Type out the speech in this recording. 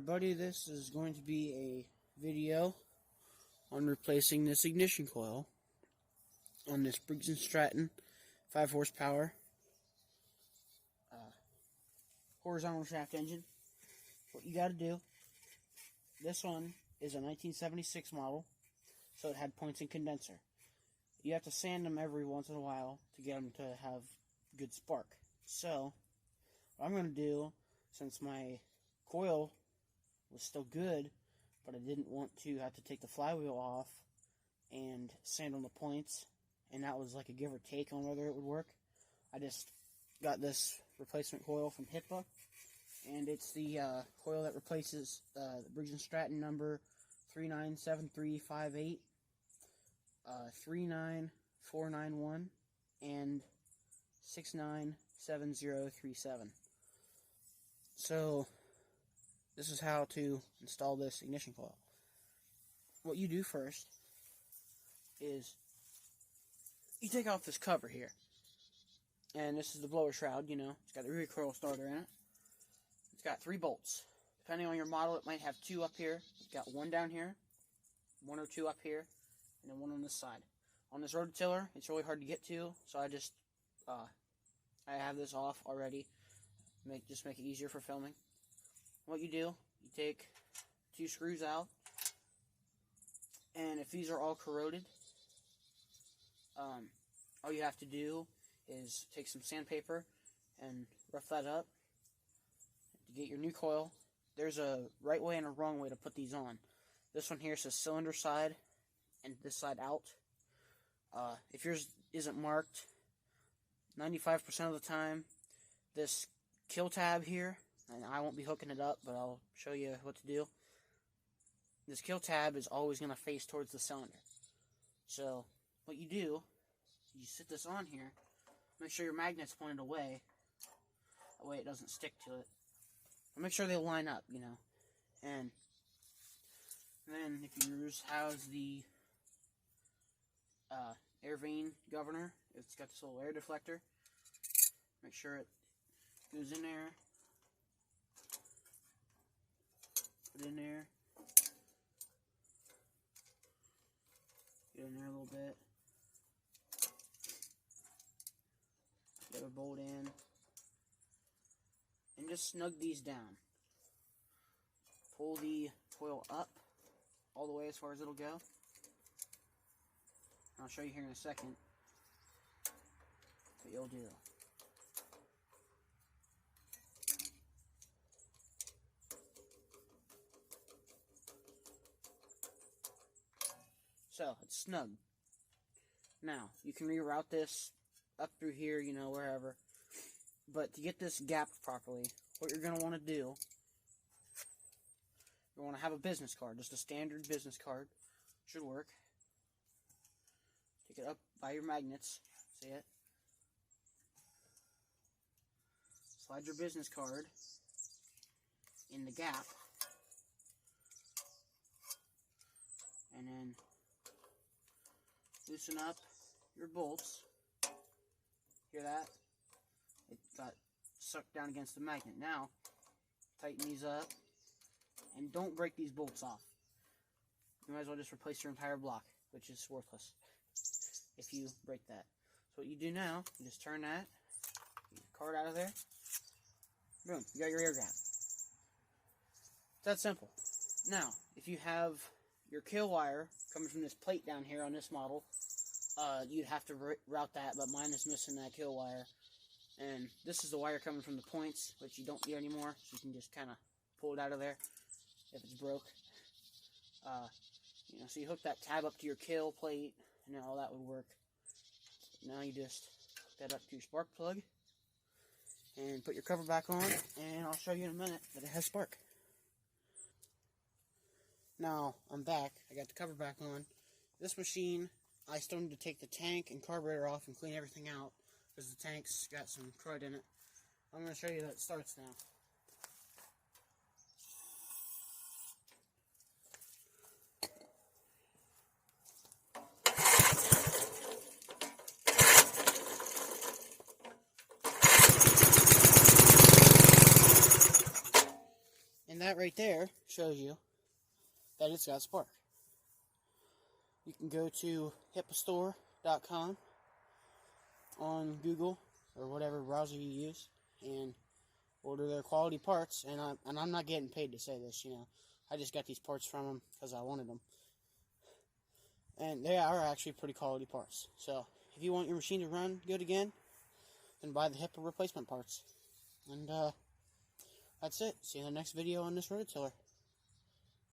everybody, this is going to be a video on replacing this ignition coil on this Briggs and Stratton 5 horsepower horizontal shaft engine. What you got to do, this one is a 1976 model, so it had points and condenser. You have to sand them every once in a while to get them to have good spark. So what I'm going to do, since my coil was still good, but I didn't want to have to take the flywheel off and sand on the points, and that was like a give or take on whether it would work, I just got this replacement coil from HIPA, and it's the coil that replaces the Briggs and Stratton number 397358, 39491, and 697037. So this is how to install this ignition coil. What you do first is you take off this cover here. And this is the blower shroud, you know. It's got the recoil starter in it. It's got 3 bolts. Depending on your model, it might have 2 up here. It's got 1 down here, 1 or 2 up here, and then 1 on this side. On this rototiller, it's really hard to get to, so I just I have this off already. Just make it easier for filming. What you do, you take 2 screws out, and if these are all corroded, all you have to do is take some sandpaper and rough that up to get your new coil. There's a right way and a wrong way to put these on. This one here says cylinder side and this side out. If yours isn't marked, 95% of the time, this kill tab here, and I won't be hooking it up, but I'll show you what to do. This kill tab is always going to face towards the cylinder. So what you do, you sit this on here, make sure your magnet's pointed away, that way it doesn't stick to it. And make sure they line up, you know. And then if yours has the air vane governor, it's got this little air deflector, make sure it goes in there, put it in there, get in there a little bit, get a bolt in, and just snug these down. Pull the coil up all the way as far as it'll go. I'll show you here in a second what you'll do. So, it's snug. Now, you can reroute this up through here, you know, wherever. But to get this gapped properly, what you're going to want to do, you want to have a business card, just a standard business card. Should work. Take it up by your magnets. See it? Slide your business card in the gap. And then loosen up your bolts. Hear that? It got sucked down against the magnet. Now, tighten these up. And don't break these bolts off. You might as well just replace your entire block, which is worthless if you break that. So what you do now, you just turn that, get your card out of there, boom, you got your air gap. It's that simple. Now, if you have your kill wire coming from this plate down here on this model, you'd have to route that, but mine is missing that kill wire. And this is the wire coming from the points, which you don't need anymore, so you can just kind of pull it out of there if it's broke. You know, so you hook that tab up to your kill plate, and then all that would work. Now you just hook that up to your spark plug, and put your cover back on, and I'll show you in a minute that it has spark. Now, I'm back. I got the cover back on. This machine, I still need to take the tank and carburetor off and clean everything out, because the tank's got some crud in it. I'm going to show you that it starts now. that right there shows you that it's got spark. You can go to hipastore.com on Google or whatever browser you use and order their quality parts. And I'm not getting paid to say this, you know. I just got these parts from them because I wanted them. And they are actually pretty quality parts. So if you want your machine to run good again, then buy the HIPA replacement parts. And that's it. See you in the next video on this rototiller.